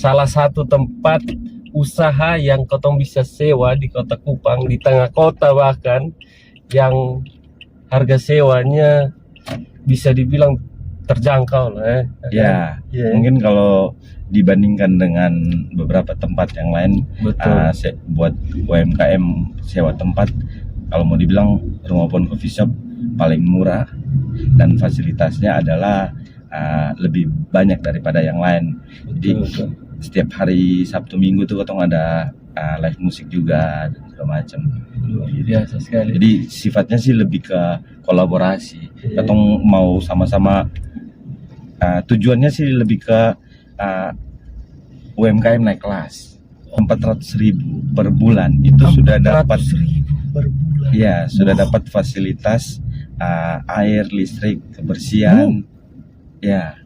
salah satu tempat usaha yang kotong bisa sewa di Kota Kupang, di tengah kota bahkan, yang harga sewanya bisa dibilang terjangkau lah ya. Mungkin kalau dibandingkan dengan beberapa tempat yang lain, betul. Buat UMKM sewa tempat, kalau mau dibilang Rumah Pohon Coffee Shop paling murah dan fasilitasnya adalah lebih banyak daripada yang lain. Jadi setiap hari Sabtu Minggu tuh ketong ada live musik juga dan segala macam. Luar biasa sekali. Jadi sifatnya sih lebih ke kolaborasi. Ketong mau sama-sama, tujuannya sih lebih ke UMKM naik kelas. 400.000 per bulan itu sudah dapat 400.000 per bulan. Ya, sudah dapat fasilitas air, listrik, kebersihan. Ya.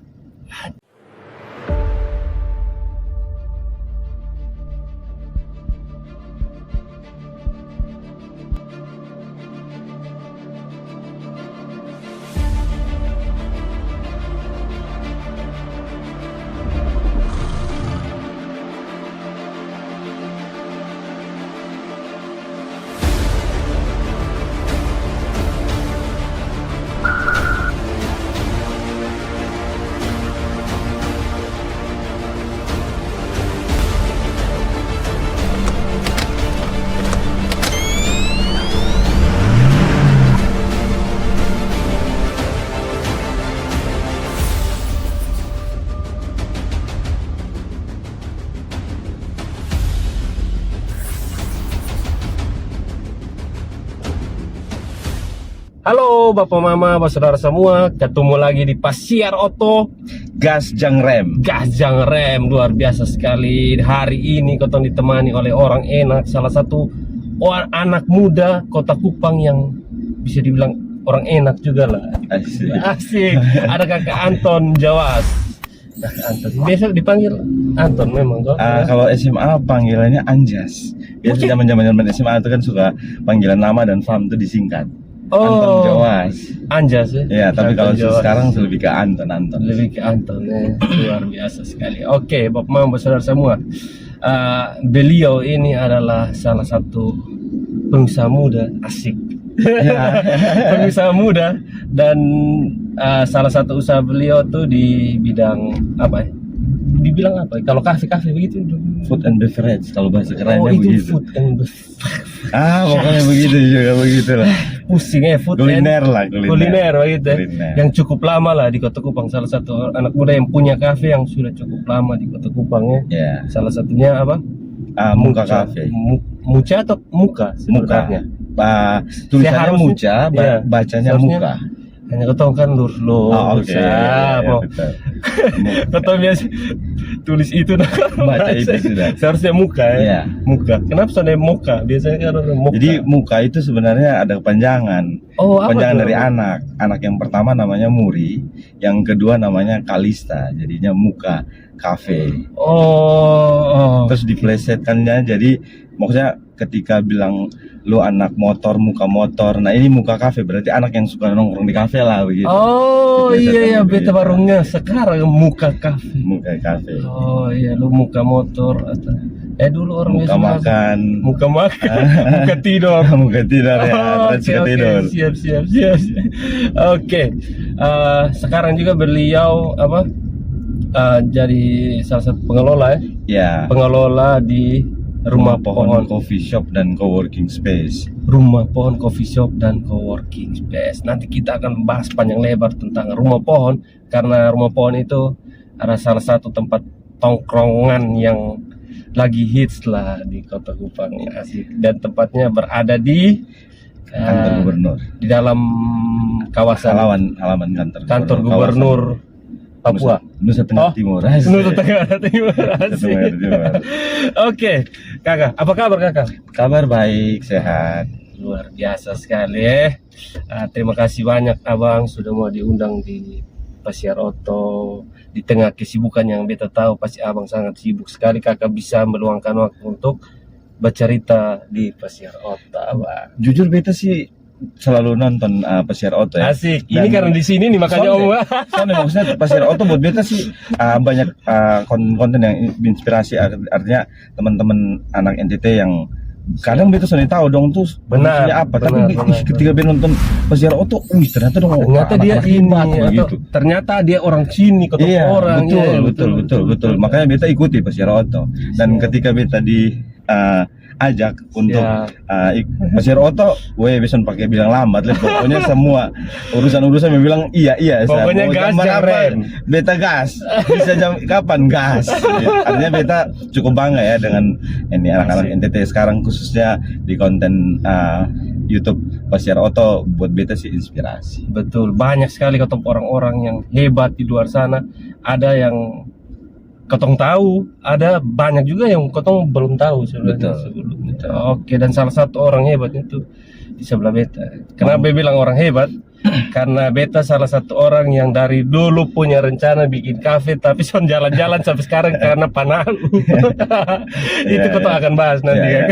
Halo Bapak Mama, Bapak Saudara semua, ketemu lagi di Pasiar Oto Gas Jang Rem. Gas Jang Rem, luar biasa sekali. Hari ini kotong ditemani oleh orang enak, salah satu anak muda Kota Kupang yang bisa dibilang orang enak juga lah. Asik. Ada Kakak Anton Jawas. Kakak Anton, biasa dipanggil Anton memang kok. Kalau SMA panggilannya Anjas. Biasa zaman-zaman SMA itu kan suka panggilan nama dan fam itu disingkat. Anton Jawas. Anjas ya? Ya, tapi kalau sekarang lebih ke Anton. Lebih ke Anton ya. Luar biasa sekali. Oke, Bapak Mama, saudara semua. Beliau ini adalah salah satu pengusaha muda, asik. Pengusaha muda, dan salah satu usaha beliau tuh di bidang apa ya? Dibilang apa? Kalau kafe begitu? Food and beverage, kalau bahasa kerennya begitu. Food and beverage. Pokoknya begitu juga, begitulah. Pusing ya, food kuliner begitu ya. Yang cukup lama lah di Kota Kupang, salah satu anak muda yang punya kafe yang sudah cukup lama di Kota Kupang ya. Salah satunya apa? Muka Cafe. Muca atau Muka sebenarnya? Tulisannya Muca, bacanya Muka. Hanya ketong kan lur. Ketong biasa tulis itu baca itu sudah. Seharusnya Muka ya. Muka. Kenapa soalnya Muka? Biasanya kan Muka. Jadi Muka itu sebenarnya ada kepanjangan. Kepanjangan dari anak. Anak yang pertama namanya Muri, yang kedua namanya Kalista. Jadinya Muka Cafe. Terus diplesetkannya, jadi maksudnya ketika bilang lu anak motor, Muka motor, nah ini Muka Cafe, berarti anak yang suka nongkrong di kafe lah begitu. Iya, beta warungnya sekarang Muka Cafe. Muka Cafe. Iya, lu Muka motor atau dulu orang Muka makan. Muka tidur. Muka tidur ya. Tidur. Siap. Oke. Sekarang juga beliau jadi salah satu pengelola ya. Pengelola di Rumah Pohon Coffee Shop dan Coworking Space. Rumah Pohon Coffee Shop dan Coworking Space. Nanti kita akan bahas panjang lebar tentang Rumah Pohon, karena Rumah Pohon itu adalah salah satu tempat tongkrongan yang lagi hits lah di Kota Kupang, asik. Dan tempatnya berada di kantor gubernur, di dalam kawasan halaman kantor gubernur Papua, Nusa Tenggara Timur. Nusa Tenggara Timur. Oke, Kakak, apa kabar Kakak? Kabar baik, sehat. Luar biasa sekali terima kasih banyak Abang sudah mau diundang di Pasiar Oto. Di tengah kesibukan yang beta tahu pasti Abang sangat sibuk sekali, Kakak bisa meluangkan waktu untuk bercerita di Pasiar Oto, Abang. Jujur beta sih selalu nonton Pesiar Oto ya. Asik. Ini karena di sini nih makanya Om. Soalnya maksudnya Pesiar Oto buat beta sih banyak konten yang inspirasi, artinya teman-teman anak NTT yang kadang beta sudah tahu dong tuh Benar, apa, benar, tapi benar. ketika beta nonton Pesiar Oto, ternyata dong Ternyata dia anak-anak ini hebat, atau begitu. ternyata dia orang sini ketemu Iya, orang. betul. Makanya beta ikuti Pesiar Oto. Dan ketika beta ajak untuk Pesiar Oto, bisa pakai bilang lambat, pokoknya semua urusan bilang iya. Pokoknya gas apa, beta gas, bisa jam kapan gas. Artinya beta cukup bangga ya dengan ini anak-anak NTT sekarang, khususnya di konten YouTube Pesiar Oto, buat beta sih inspirasi. Betul, banyak sekali ketemu orang-orang yang hebat di luar sana. Ada yang ketong tahu, ada banyak juga yang ketong belum tahu sebenarnya sebelumnya. Oke, dan salah satu orang hebat itu di sebelah beta. Kenapa bilang orang hebat? Karena beta salah satu orang yang dari dulu punya rencana bikin kafe, tapi son jalan-jalan sampai sekarang karena panalu. Itu ketong akan bahas nanti kan.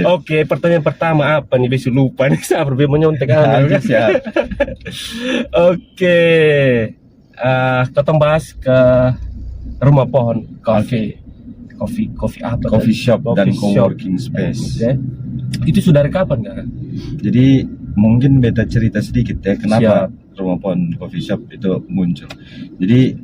Oke, pertanyaan pertama apa nih? Besok lupa nih, sabar menyontek. Oke, ketong bahas ke Rumah Pohon Cafe. Coffee apa? Coffee shop dan co-working space. Itu sudah dari kapan kan? Jadi mungkin beta cerita sedikit ya kenapa Rumah Pohon Coffee Shop itu muncul. Jadi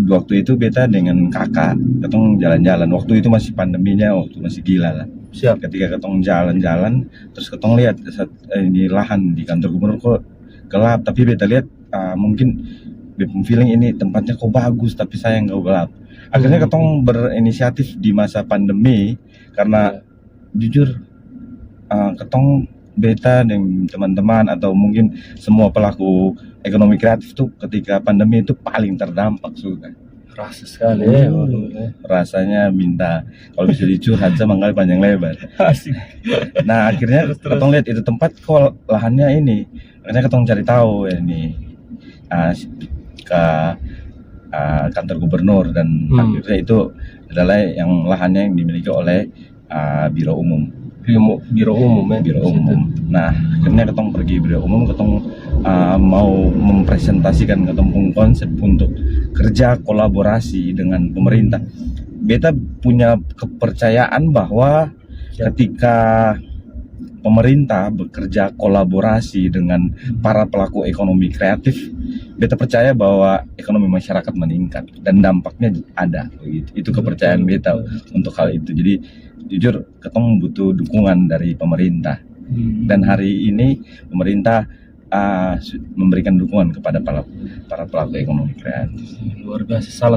waktu itu beta dengan kakak ketong jalan-jalan. Waktu itu masih pandeminya, waktu masih gila lah. Ketika ketong jalan-jalan, terus ketong lihat ini lahan di kantor gubernur kok gelap. Tapi beta lihat mungkin feeling ini tempatnya kok bagus, tapi sayang kok gelap. Akhirnya ketong berinisiatif di masa pandemi karena jujur ketong beta dan teman-teman atau mungkin semua pelaku ekonomi kreatif tuh ketika pandemi itu paling terdampak sudah. Rasa sekali rasanya minta kalau bisa dicurhat sama kali panjang lebar. Nah akhirnya ketong lihat itu tempat kok lahannya ini, akhirnya ketong cari tahu ini ke kantor gubernur dan akhirnya itu adalah yang lahannya yang dimiliki oleh biro umum. Nah akhirnya ketong pergi biro umum, ketong mau mempresentasikan ketong konsep untuk kerja kolaborasi dengan pemerintah. Beta punya kepercayaan bahwa ketika pemerintah bekerja kolaborasi dengan para pelaku ekonomi kreatif, beta percaya bahwa ekonomi masyarakat meningkat dan dampaknya ada. Itu kepercayaan beta untuk hal itu. Jadi jujur ketong butuh dukungan dari pemerintah. Dan hari ini pemerintah memberikan dukungan kepada para pelaku ekonomi kreatif. Luar biasa,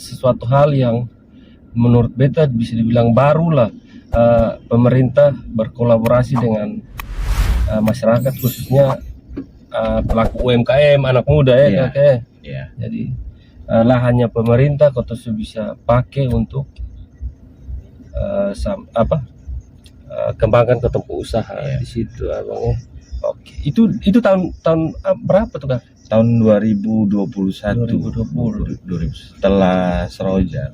sesuatu hal yang menurut beta bisa dibilang baru lah. Pemerintah berkolaborasi dengan masyarakat, khususnya pelaku UMKM, anak muda Jadi lahannya pemerintah kota bisa pakai untuk kembangkan ke tempat usaha di situ abang. Oke, itu tahun berapa tuh Kak? Tahun 2021. Setelah Seroja.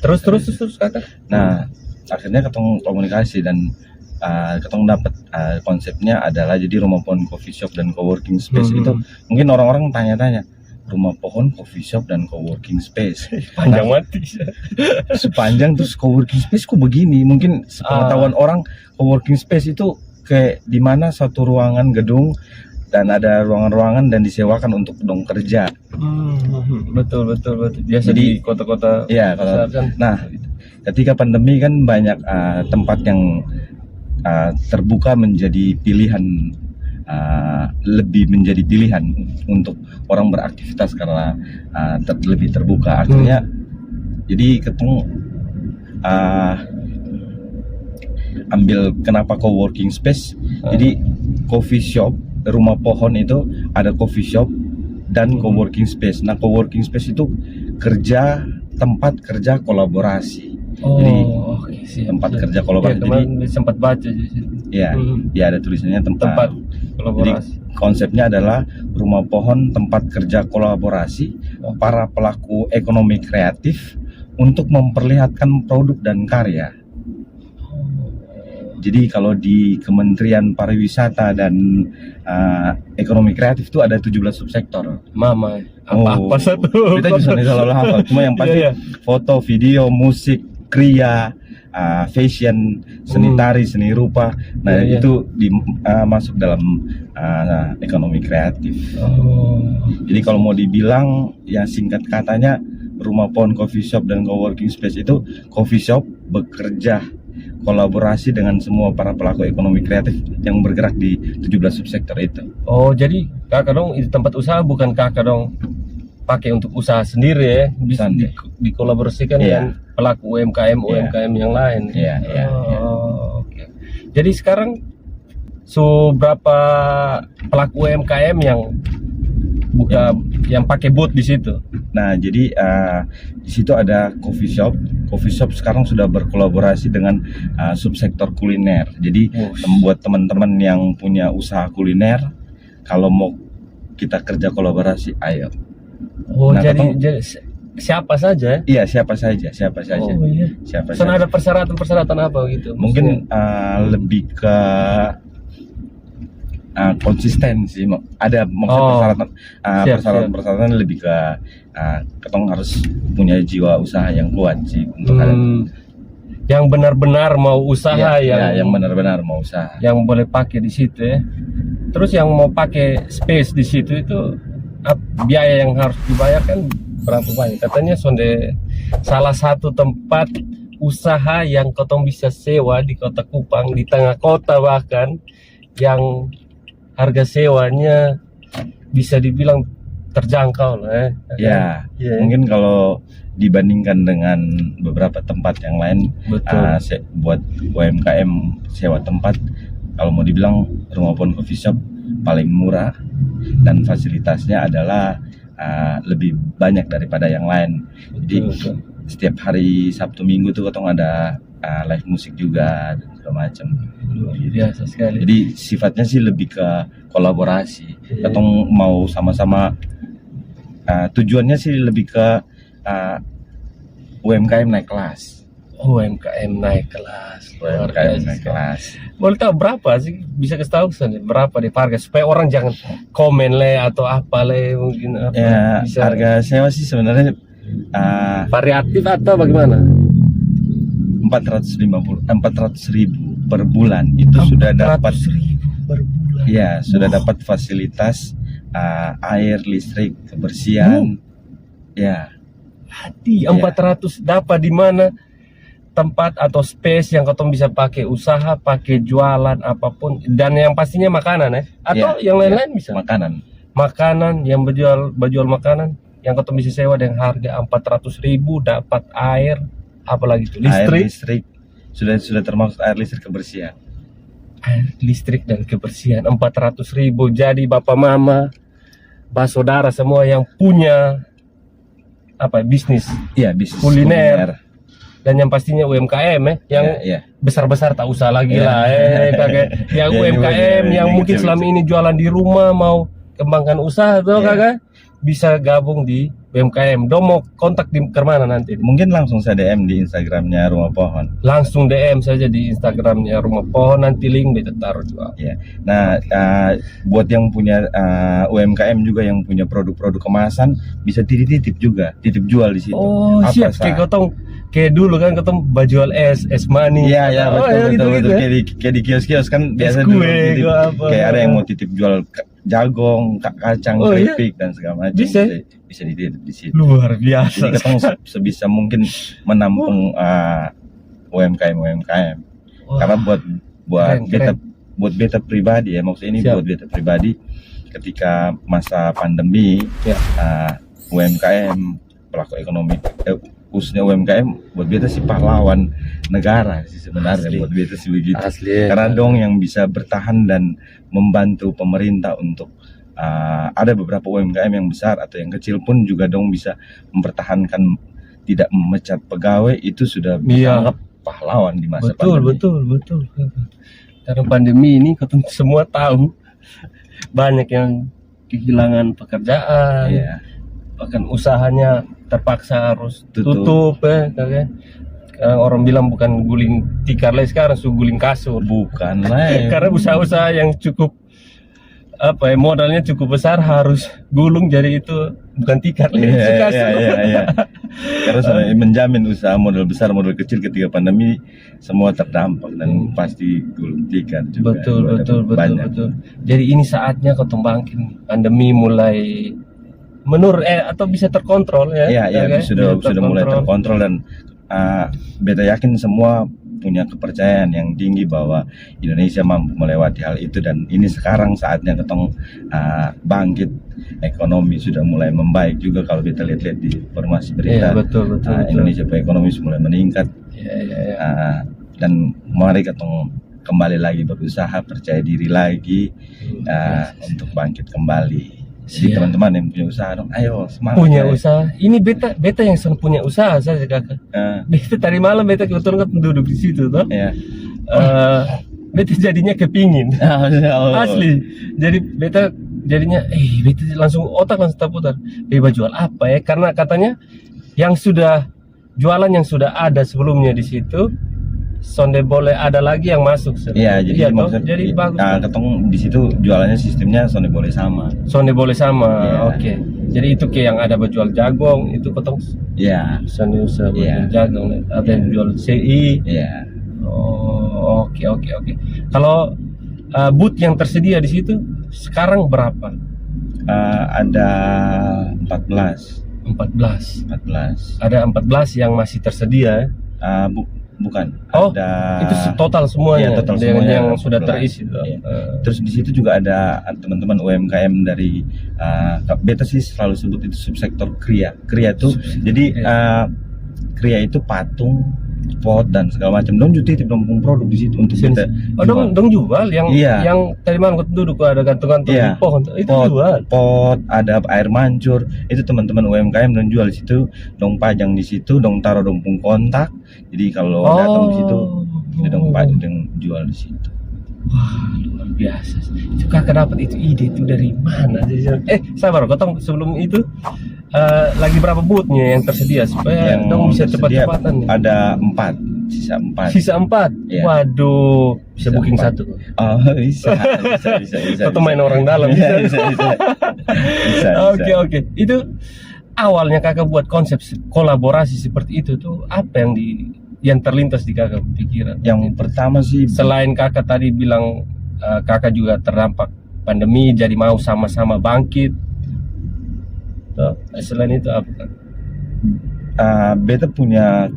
Terus Kakak. Nah akhirnya ketong komunikasi dan ketong dapat konsepnya adalah jadi Rumah Pohon Coffee Shop dan Co-working Space. Itu mungkin orang-orang tanya-tanya, Rumah Pohon Coffee Shop dan Co-working Space panjang mati sepanjang terus Co-working Space kok begini. Mungkin sepengetahuan orang Co-working Space itu kayak di mana satu ruangan gedung dan ada ruangan-ruangan dan disewakan untuk dong kerja. Betul biasa di kota-kota. Iya, nah ketika pandemi kan banyak tempat yang terbuka menjadi pilihan, lebih menjadi pilihan untuk orang beraktivitas karena lebih terbuka. Akhirnya jadi ketemu ambil kenapa co-working space. Jadi coffee shop Rumah Pohon itu ada coffee shop dan co-working space. Nah co-working space itu tempat kerja kolaborasi. Jadi tempat kerja kolaborasi. Jadi sempat baca. Iya, ada tulisannya tempat kolaborasi. Jadi konsepnya adalah Rumah Pohon tempat kerja kolaborasi para pelaku ekonomi kreatif untuk memperlihatkan produk dan karya. Jadi kalau di Kementerian Pariwisata dan Ekonomi Kreatif itu ada 17 subsektor. Mama, apa satu? Kita bisa nih selalu hafal. Cuma yang pasti foto, video, musik, kriya, fashion, seni tari, seni rupa. Nah itu masuk dalam ekonomi kreatif. Jadi kalau mau dibilang ya singkat katanya, Rumah Pohon Coffee Shop dan Coworking Space itu coffee shop bekerja kolaborasi dengan semua para pelaku ekonomi kreatif yang bergerak di 17 subsektor itu. Oh, jadi kakak dong itu tempat usaha, bukan kakak dong pakai untuk usaha sendiri ya, bisa dikolaborasikan dengan pelaku UMKM yang lain. Oke. Jadi sekarang berapa pelaku UMKM yang yang pakai booth di situ? Nah, jadi di situ ada coffee shop. Coffee shop sekarang sudah berkolaborasi dengan subsektor kuliner. Jadi buat teman-teman yang punya usaha kuliner, kalau mau kita kerja kolaborasi, ayo. Oh, nah, jadi siapa saja? Iya, siapa saja. Oh iya. Siapa saja. Ada persyaratan apa gitu? Mungkin lebih ke konsisten sih. Ada maksud persyaratan lebih ke ketong harus punya jiwa usaha yang kuat sih untuk yang benar-benar mau usaha, yang benar-benar mau usaha, yang boleh pakai di situ ya. Terus yang mau pakai space di situ itu biaya yang harus dibayarkan berapa banyak? Katanya salah satu tempat usaha yang ketong bisa sewa di Kota Kupang, di tengah kota bahkan, yang harga sewanya bisa dibilang terjangkau lah ya. Mungkin kalau dibandingkan dengan beberapa tempat yang lain, buat UMKM sewa tempat, kalau mau dibilang Rumah Pohon Coffee Shop paling murah dan fasilitasnya adalah lebih banyak daripada yang lain. Jadi setiap hari Sabtu Minggu tuh ketong ada live musik juga dan segala macam. Biasa sekali. Jadi sifatnya sih lebih ke kolaborasi. Ketong mau sama-sama, tujuannya sih lebih ke UMKM naik kelas. UMKM naik kelas. UMKM naik kelas. Boleh tahu berapa sih? Bisa kasih tahu berapa di harga supaya orang jangan komen atau apa mungkin apa. Ya, harga sewa sih sebenarnya variatif atau bagaimana? 400.000 per bulan itu sudah dapat. 400.000 per bulan. Ya, sudah dapat fasilitas air, listrik, kebersihan. Ya. Hati 400 dapat di mana? Tempat atau space yang ketong bisa pakai usaha, pakai jualan apapun, dan yang pastinya makanan ya, atau yang lain-lain bisa. Makanan yang berjual makanan yang ketong bisa sewa dengan harga 400.000, dapat air, apalagi itu listrik sudah termasuk air, listrik, kebersihan. Air, listrik dan kebersihan 400.000. Jadi bapak mama, saudara semua yang punya bisnis, bisnis kuliner. Dan yang pastinya UMKM yang besar-besar tak usah lagi lah kakak. Yang UMKM yang mungkin selama ini jualan di rumah mau kembangkan usaha tuh kakak, bisa gabung di UMKM. Dong mau kontak di kemana nanti? Mungkin langsung saya DM di Instagramnya Rumah Pohon. Langsung DM saja di Instagramnya Rumah Pohon, nanti link kita taruh juga. Nah, buat yang punya UMKM juga yang punya produk-produk kemasan, bisa titip juga, titip jual di situ. Oh, siap. Kayak dulu kan ketemu jual es mani. Iya, betul. Kayak di kios-kios kan biasa dulu titip, kayak ada yang mau titip jual jagung, kacang, keripik dan segala macam. Bisa dititip di situ. Luar biasa. Jadi ketemu sebisa mungkin menampung UMKM. Karena buat beta pribadi maksudnya ini buat beta pribadi, ketika masa pandemi UMKM, pelaku ekonomi khususnya UMKM, buat beta sih pahlawan negara sih sebenarnya. Buat beta sih begitu. Karena dong yang bisa bertahan dan membantu pemerintah untuk ada beberapa UMKM yang besar atau yang kecil pun juga dong bisa mempertahankan, tidak memecat pegawai, itu sudah dianggap pahlawan di masa pandemi. Betul. Karena pandemi ini semua tahu banyak yang kehilangan pekerjaan. Bahkan usahanya terpaksa harus tutup Orang bilang bukan guling tikar lagi sekarang, sudah guling kasur. Bukan lah. Karena usaha-usaha yang cukup modalnya cukup besar harus gulung, jadi itu bukan tikar lagi, itu kasur. Iya. Karena sudah menjamin usaha modal besar, modal kecil ketika pandemi semua terdampak dan pasti gulung tikar juga. Betul. Jadi ini saatnya kau bangkit. Pandemi mulai atau bisa terkontrol ya. Iya, sudah mulai terkontrol dan beta yakin semua punya kepercayaan yang tinggi bahwa Indonesia mampu melewati hal itu, dan ini sekarang saatnya ketong bangkit. Ekonomi sudah mulai membaik juga kalau kita lihat-lihat di informasi berita. Betul. Indonesia ekonomi sudah mulai meningkat. Dan mari ketong kembali lagi berusaha, percaya diri lagi untuk bangkit kembali. Jadi teman-teman yang punya usaha dong, ayo semangat. Punya usaha. Ini beta yang sedang punya usaha saja kakak. Beta tadi malam beta kebetulan kan duduk di situ toh. Beta jadinya kepingin. Asli. Jadi beta jadinya beta langsung terputar. Beta jual apa ya? Karena katanya yang sudah jualan yang sudah ada sebelumnya di situ, sonde boleh ada lagi yang masuk. Iya, jadi bagus. Ketong di situ jualannya sistemnya sonde boleh sama. Oke. Jadi itu kayak yang ada berjual jagung itu ketong. Iya. Sonde usaha berjual jagung, ada yang jual CI. Iya. Oh, oke. Kalau booth yang tersedia di situ sekarang berapa? Ada 14. Ada 14 yang masih tersedia. Bukan. Itu total semuanya. Total semuanya yang sudah terisi. Terus di situ juga ada teman-teman UMKM dari beta sih selalu sebut itu subsektor kriya. Kriya itu kriya itu patung, pot dan segala macam. Dong juga titip dong produk di situ untuk kita. Dong jual yang tadi malam aku duduk ada gantung-gantung di pohon itu jual. Pot, ada air mancur, itu teman-teman UMKM dan jual di situ. Dong pajang di situ, dong taruh dong kontak. Jadi kalau datang di situ, dong pajang dong jual di situ. Wah, luar biasa. Itu kakak dapat itu ide itu dari mana? Sabar, kotong sebelum itu lagi berapa boothnya yang tersedia supaya dong bisa cepat-cepatan? Ada 4, sisa 4. Ya. Waduh, bisa booking 1. Oh, bisa. Atau main orang dalam. Bisa. Oke. Itu awalnya kakak buat konsep kolaborasi seperti itu tuh apa yang terlintas di kakak pikiran? Yang pertama sih, selain kakak tadi bilang kakak juga terdampak pandemi jadi mau sama-sama bangkit. Selain itu apa? Beta punya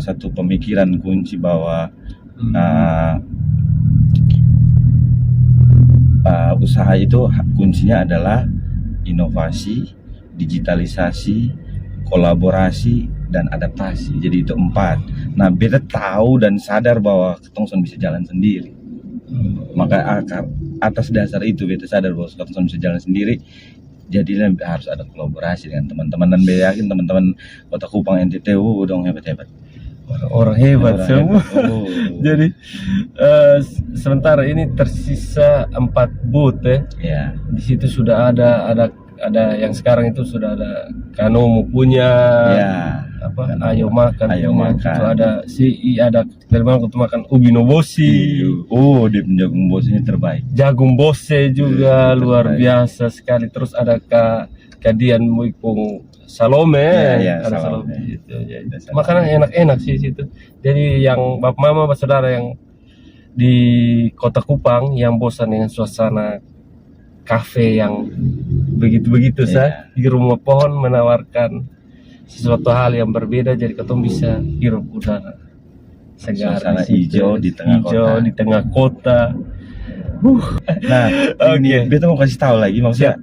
satu pemikiran kunci bahwa usaha itu kuncinya adalah inovasi, digitalisasi, kolaborasi, dan adaptasi. Jadi itu 4. Nah, beta tahu dan sadar bahwa ketong bisa jalan sendiri. Maka atas dasar itu beta sadar bahwa ketong bisa jalan sendiri. Jadi harus ada kolaborasi dengan teman-teman, dan beta yakin teman-teman Kota Kupang NTT dong hebat-hebat. Orang hebat semua. Jadi sementara ini tersisa 4 booth ya. Di situ sudah ada yang sekarang itu sudah ada Kanomu punya. Ayo makan. Itu ada CI, ada terbang untuk makan ubi nobosi. Dia jagung bosnya terbaik. Jagung bose juga luar biasa sekali. Terus ada Kadian Muipung Salome. Ada Salome. Gitu. Makanan enak-enak sih situ. Jadi yang bapak mama saudara yang di Kota Kupang yang bosan dengan suasana kafe yang begitu-begitu di rumah pohon menawarkan sesuatu hal yang berbeda, jadi ketemu bisa hirup udara segar, suasana hijau di tengah kota. Nah, ini beta mau kasih tahu lagi maksudnya.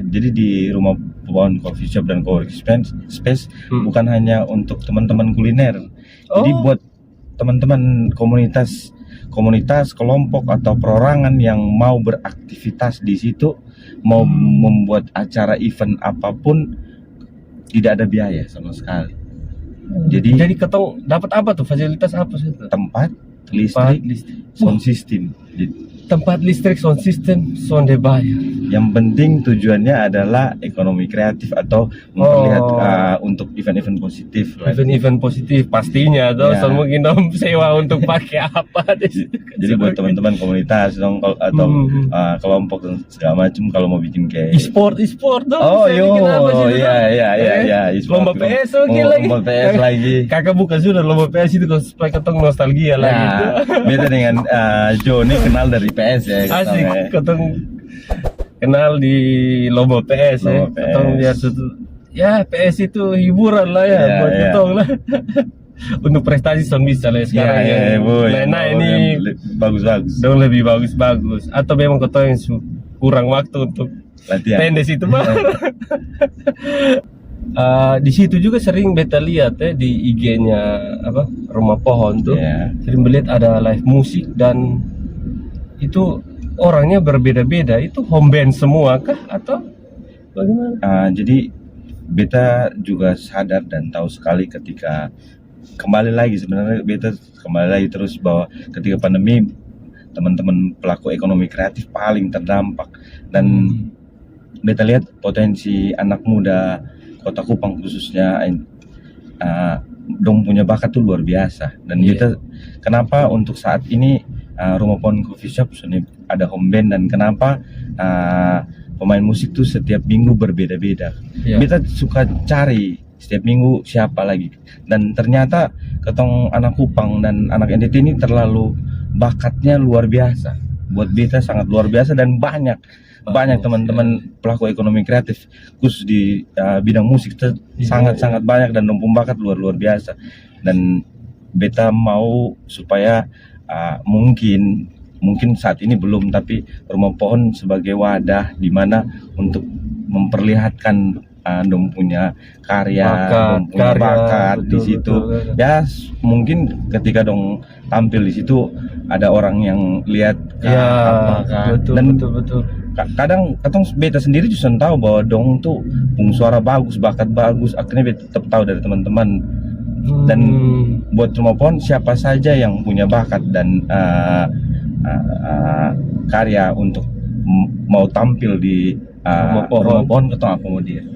Jadi di rumah pohon coffee shop dan co-working space bukan hanya untuk teman-teman kuliner. Jadi buat teman-teman komunitas, kelompok atau perorangan yang mau beraktivitas di situ, mau membuat acara event apapun, tidak ada biaya sama sekali. Jadi ketong dapat apa tuh, fasilitas apa sih? Tempat, listrik, sound system. Tempat listrik, sound system, sonde bayar. Yang penting tujuannya adalah ekonomi kreatif atau memperlihat untuk event-event positif. Event-event positif pastinya dong. Ya. So mungkin dong sewa untuk pakai apa di situ. Jadi buat teman-teman komunitas dong atau kelompok dan segala macam kalau mau bikin kayak e-sport dong. Oh Bisa bikin apa sih, iya lomba PS lagi. Lomba PS lagi. Kakak buka sudah lomba PS itu supaya ketemu nostalgia lagi. Beda dengan Joni kenal dari PS ya. Asik, ketemu kenal di lomba PS ya. Ketemu biar ya PS itu hiburan lah ya buat ketong lah. Untuk prestasi son bisa lah sekarang nah ini bagus-bagus. Dong lebih bagus-bagus. Atau memang ketong yang kurang waktu untuk latihan. Tendes itu mah. Di situ juga sering beta lihat di IG-nya Rumah Pohon tuh. Sering melihat ada live musik dan itu orangnya berbeda-beda. Itu home band semua kah atau bagaimana? Jadi beta juga sadar dan tahu sekali ketika kembali lagi terus bahwa ketika pandemi teman-teman pelaku ekonomi kreatif paling terdampak dan beta lihat potensi anak muda Kota Kupang khususnya dong punya bakat tuh luar biasa dan beta kenapa untuk saat ini Rumah Pohon Coffee Shop ada home band dan kenapa pemain musik tuh setiap minggu berbeda-beda. Beta suka cari setiap minggu siapa lagi dan ternyata ketong anak Kupang dan anak NTT ini terlalu bakatnya luar biasa. Buat beta sangat luar biasa dan banyak teman-teman pelaku ekonomi kreatif khusus di bidang musik sangat banyak dan bakat luar biasa dan beta mau supaya mungkin saat ini belum, tapi Rumah Pohon sebagai wadah di mana untuk memperlihatkan dong punya karya, dong punya bakat di situ. Ya mungkin ketika dong tampil di situ ada orang yang lihat betul. Kadang beta sendiri juga tahu bahwa dong tuh punya suara bagus, bakat bagus. Akhirnya beta tetap tahu dari teman-teman. Dan buat Rumah Pohon siapa saja yang punya bakat dan karya untuk mau tampil di Rumah Pohon ketong akomodir.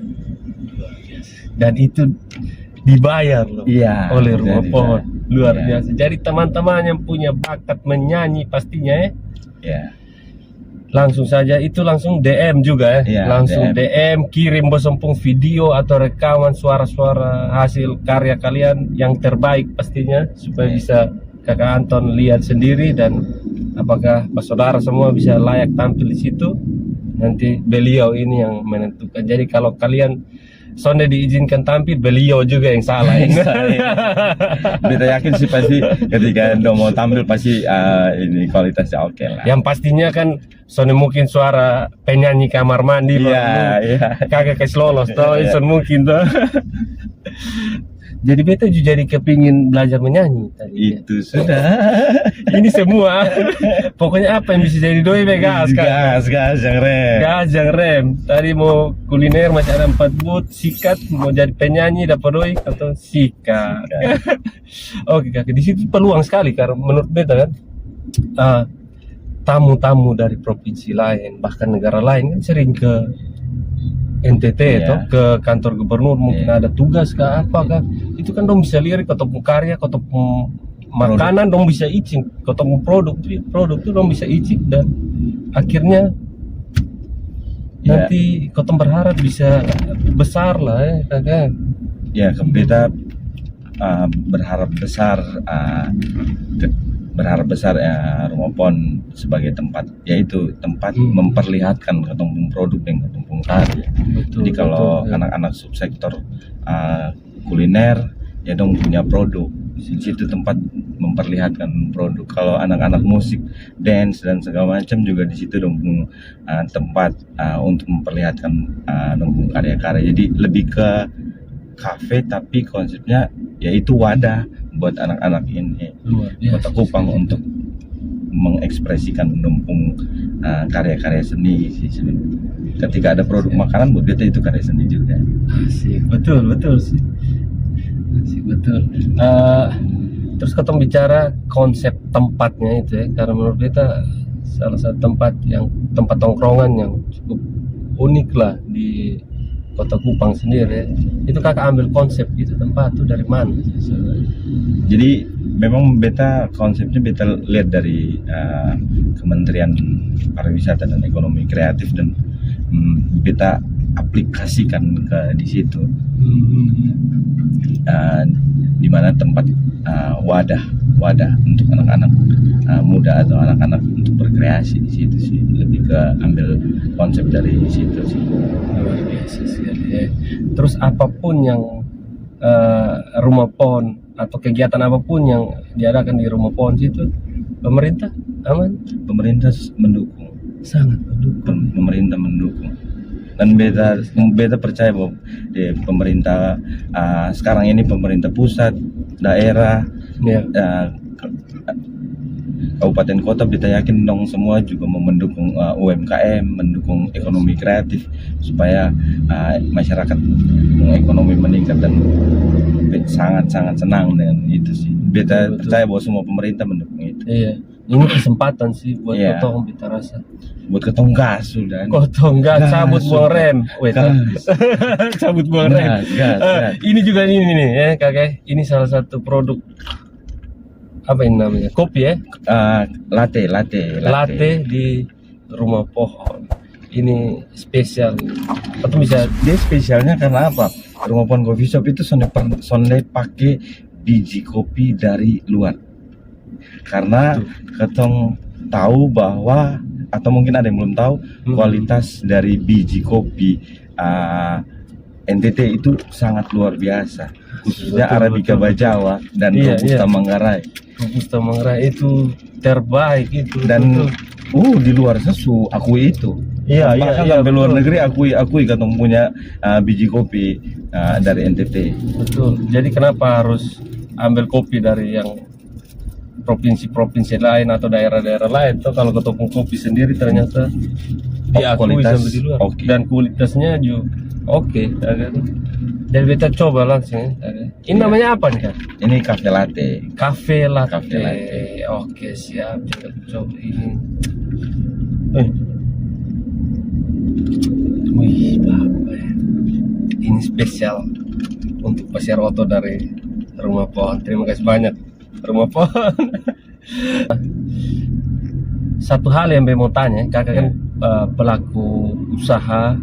Dan itu dibayar loh oleh Rumah Pohon luar biasa. Jadi teman-teman yang punya bakat menyanyi pastinya langsung saja langsung DM juga langsung DM kirim bosompung video atau rekaman suara-suara hasil karya kalian yang terbaik pastinya supaya bisa Kakak Anton lihat sendiri dan apakah saudara semua bisa layak tampil di situ. Nanti beliau ini yang menentukan. Jadi kalau kalian sonde diizinkan tampil, beliau juga yang salah. Beta yakin sih pasti ketika dong mau tampil pasti ini kualitasnya oke lah. Yang pastinya kan sonde mungkin suara penyanyi kamar mandi. Kagak kasih lolos toh, son mungkin toh. Jadi beta juga jadi kepingin belajar menyanyi tadi. Itu sudah. Ini semua. Pokoknya apa yang bisa jadi doi gas yang rem. Tadi mau kuliner masih ada 4 but, sikat mau jadi penyanyi dapat doi atau sikat. Oke Kak, di situ peluang sekali karena menurut beta kan tamu-tamu dari provinsi lain bahkan negara lain kan sering ke NTT atau ke kantor gubernur mungkin ada tugas kah apa kah, itu kan dong bisa lirik atau karya atau makanan dong bisa icin atau produk tuh dong bisa icin dan akhirnya nanti kotong berharap bisa besar lah kakak. Beta berharap besar Rumah Pohon sebagai tempat memperlihatkan ketemu produk dan ketemu karya. Jadi kalau anak-anak subsektor kuliner dong punya produk di situ tempat memperlihatkan produk. Kalau anak-anak musik dance dan segala macam juga di situ dong tempat untuk memperlihatkan dong karya-karya. Jadi lebih ke kafe tapi konsepnya yaitu wadah buat anak-anak ini Kota Kupang untuk mengekspresikan menumpung karya-karya seni sih. Ketika ada produk makanan buat kita itu karya seni juga. Asik, betul sih. Asik betul. Terus ketemu bicara konsep tempatnya itu karena menurut kita salah satu tempat tongkrongan yang cukup unik lah di Kota Kupang sendiri. Itu kakak ambil konsep gitu tempat tuh dari mana? Jadi memang beta konsepnya beta lihat dari Kementerian Pariwisata dan Ekonomi Kreatif dan beta aplikasikan ke di situ. Di mana tempat wadah untuk anak-anak muda atau anak-anak untuk berkreasi di situ sih, lebih ke ambil konsep dari situ sih. Luar biasa sekali ya. Terus apapun yang rumah pohon atau kegiatan apapun yang diadakan di rumah pohon situ, pemerintah aman? Pemerintah mendukung, Sangat mendukung. pemerintah mendukung. Dan beta percaya bahwa di pemerintah sekarang ini pemerintah pusat, daerah, Ya. kabupaten kota, beta yakin dong semua juga mau mendukung UMKM, mendukung ekonomi kreatif supaya masyarakat ekonomi meningkat, dan sangat senang dengan itu sih. Beta Betul. percaya bahwa semua pemerintah mendukung itu. Iya. Ini kesempatan sih buat Iya. kotong kita rasa. Buat ketong gas sudah. Kotong gas cabut buang rem. Wait, Gas. cabut buang rem. Gas. Ini juga ini nih ya kakak. Ini salah satu produk apa ini namanya? Kopi ya. Latte. Latte di rumah pohon. Ini spesial. Atau bisa Dia spesialnya karena apa? Rumah Pohon Coffee Shop itu sonde pakai biji kopi dari luar. Karena ketong tahu bahwa, atau mungkin ada yang belum tahu, kualitas dari biji kopi NTT itu sangat luar biasa, khususnya Betul, Arabica betul. Bajawa dan Iya, Robusta iya. Manggarai. Robusta Manggarai itu terbaik itu. Dan betul. di luar sesu akui itu. Iya, Bahkan iya, sampai luar betul. negeri akui ketong punya biji kopi dari NTT. Betul. Jadi kenapa harus ambil kopi dari yang provinsi-provinsi lain atau daerah-daerah lain? Tuh kalau ketemu kopi sendiri ternyata diakui kualitas sampai di luar. oke. Dan kualitasnya juga oke. Dan kita coba langsung ya. Ini Iya. namanya apa nih Kak? Ini cafe latte. Cafe latte. Cafe latte. Oke, siap. Kita coba ini. Wih, Bapak. Ini spesial untuk Pasir Oto dari Rumah Pohon. Terima kasih banyak Rumah Pohon. Satu hal yang mau tanya, kakak kan pelaku usaha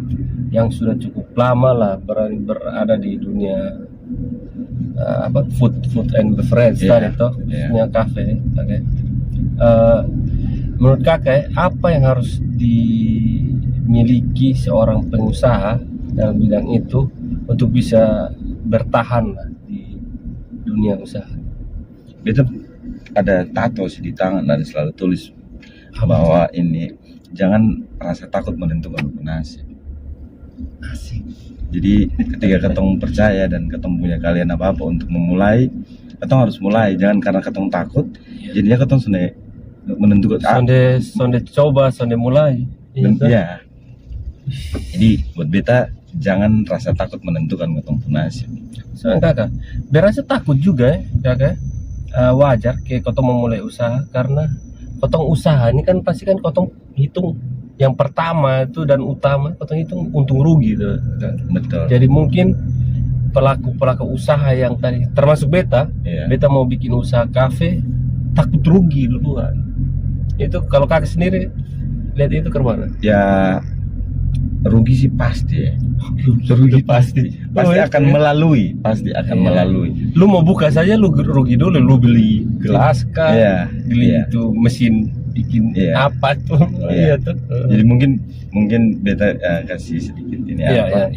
yang sudah cukup lama lah berada di dunia food and beverage tadi toh, khususnya kafe. Okay. Menurut kakak apa yang harus dimiliki seorang pengusaha dalam bidang itu untuk bisa bertahan lah di dunia usaha? Beta ada tato sih di tangan dan selalu tulis bahwa ini jangan rasa takut menentukan nasib. Asik. Jadi ketika ketong percaya dan ketong punya kalian apa untuk memulai, ketong harus mulai. Jangan karena ketong takut, jadinya ketong sudah menentukan. Sonde coba, sonde mulai. Iya. Jadi buat beta jangan rasa takut menentukan ketong nasib. Soalnya kakak, berasa takut juga ya kakak. Wajar kayak kotong memulai usaha karena kotong usaha ini kan pasti kan kotong hitung yang pertama itu dan utama kotong hitung untung rugi tuh. Betul. Jadi mungkin pelaku usaha yang tadi termasuk beta, beta mau bikin usaha kafe takut rugi duluan. Itu kalau kakak sendiri lihat itu ke mana? Ya rugi sih pasti ya. Rugi pasti akan melalui, melalui. Lu mau buka saja lu rugi dulu, lu beli gelas kan, beli itu mesin bikin apa tuh. Iya tuh. Jadi mungkin beta kasih sedikit ini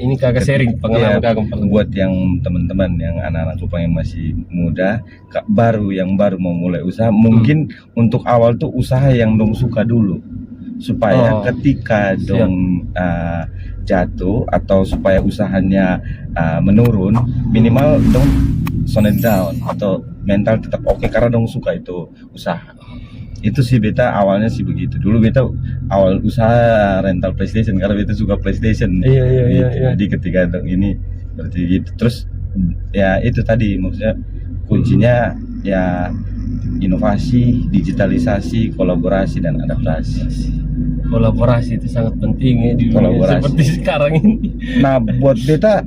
ini kakak sharing pengalaman kakak buat yang teman-teman yang anak-anak Kupang yang masih muda, yang baru mau mulai usaha, mungkin untuk awal tuh usaha yang dong suka dulu, supaya ketika dong jatuh atau supaya usahanya menurun, minimal dong tone it down atau mental tetap oke karena dong suka itu usaha. Itu sih beta awalnya sih begitu. Dulu beta awal usaha rental PlayStation karena beta suka PlayStation. Iya. Jadi ketika dong ini seperti gitu, terus ya itu tadi maksudnya kuncinya ya inovasi, digitalisasi, kolaborasi dan adaptasi. Kolaborasi itu sangat penting ya di dunia Kolaborasi. seperti sekarang ini. Nah, buat beta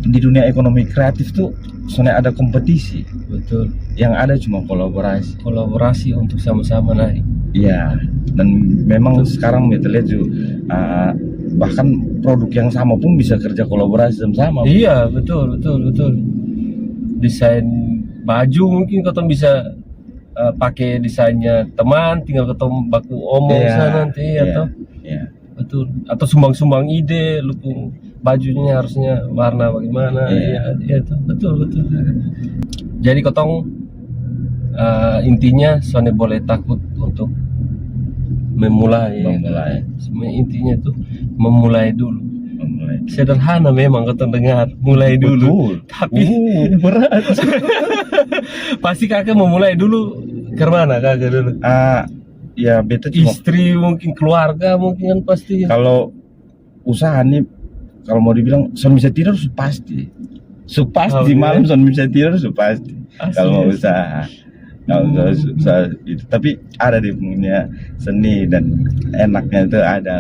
di dunia ekonomi kreatif tuh soalnya ada kompetisi. Betul. Yang ada cuma kolaborasi. Kolaborasi untuk sama-sama naik. Iya. Dan memang sekarang kita lihat juga bahkan produk yang sama pun bisa kerja kolaborasi sama-sama. Iya, betul. Desain baju mungkin kau bisa pakai desainnya teman, tinggal ketemu baku omong sana nanti atau betul, atau sumbang-sumbang ide lu bajunya harusnya warna bagaimana. Iya tuh, betul. Jadi kotong intinya soalnya boleh takut untuk memulai. Sebenarnya intinya tuh memulai dulu. Sederhana memang kotong dengar mulai dulu. Betul. Tapi Berat. pasti kakak memulai dulu ke mana kakak dulu? Ya beta cuma Istri mungkin, keluarga mungkin kan pasti. kalau usaha nih, kalau mau dibilang son bisa tidur pasti. Malam son bisa tidur pasti. Kalau mau usaha. Kalau usaha itu, tapi ada di punya seni dan enaknya itu ada.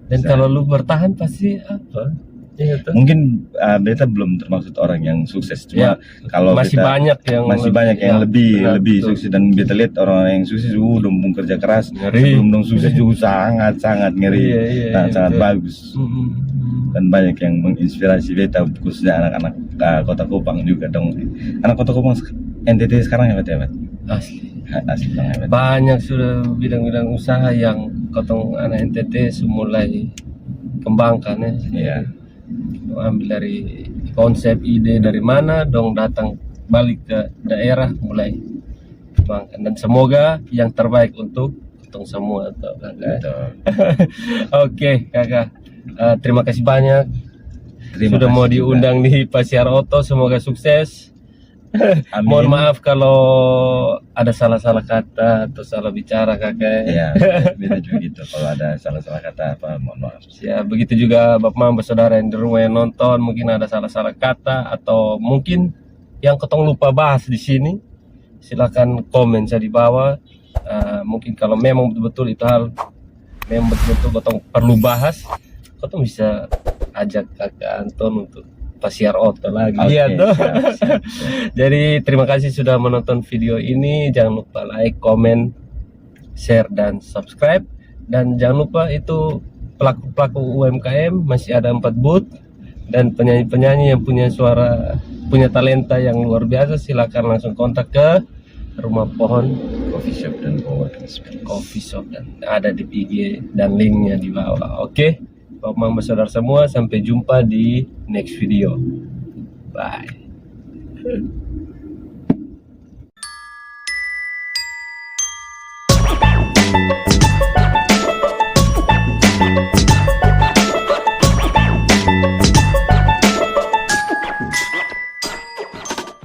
Dan kalau lu bertahan pasti apa? Iya, mungkin beta belum termasuk orang yang sukses, cuma kalau masih beta, banyak yang lebih sukses, dan beta lihat orang yang sukses udah kerja keras, ngeri. sebelum dong sukses juga sangat ngeri, sangat bagus. Dan banyak yang menginspirasi beta, khususnya anak-anak Kota Kupang juga dong. Anak Kota Kupang NTT sekarang hebat. Asli hebat. Banyak sudah bidang-bidang usaha yang kotong anak NTT mulai kembangkan ya. Ambil dari konsep ide dari mana dong datang balik ke daerah mulai kembangkan, dan semoga yang terbaik untuk kotong semua tuh. Oke, kakak, terima kasih banyak sudah mau diundang di Pasiar Oto, semoga sukses. Mohon maaf kalau ada salah-salah kata atau salah bicara kakak. Iya, beda juga gitu. Kalau ada salah-salah kata apa, mohon maaf. Ya, begitu juga Bapak Mama saudara yang di rumah yang nonton, mungkin ada salah-salah kata atau mungkin yang ketong lupa bahas di sini, silakan komen saya di bawah. Mungkin kalau memang betul-betul itu hal memang betul-betul ketong perlu bahas, ketong bisa ajak kakak Anton untuk Pasiar Oto lagi. Iya tuh. Jadi terima kasih sudah menonton video ini. Jangan lupa like, comment, share dan subscribe. Dan jangan lupa itu pelaku-pelaku UMKM masih ada 4 booth, dan penyanyi-penyanyi yang punya suara, punya talenta yang luar biasa, silakan langsung kontak ke Rumah Pohon Coffee Shop dan Coworking Space. Coffee Shop, dan ada di IG dan linknya di bawah. Oke. Bapak Mama saudara semua, sampai jumpa di next video. Bye.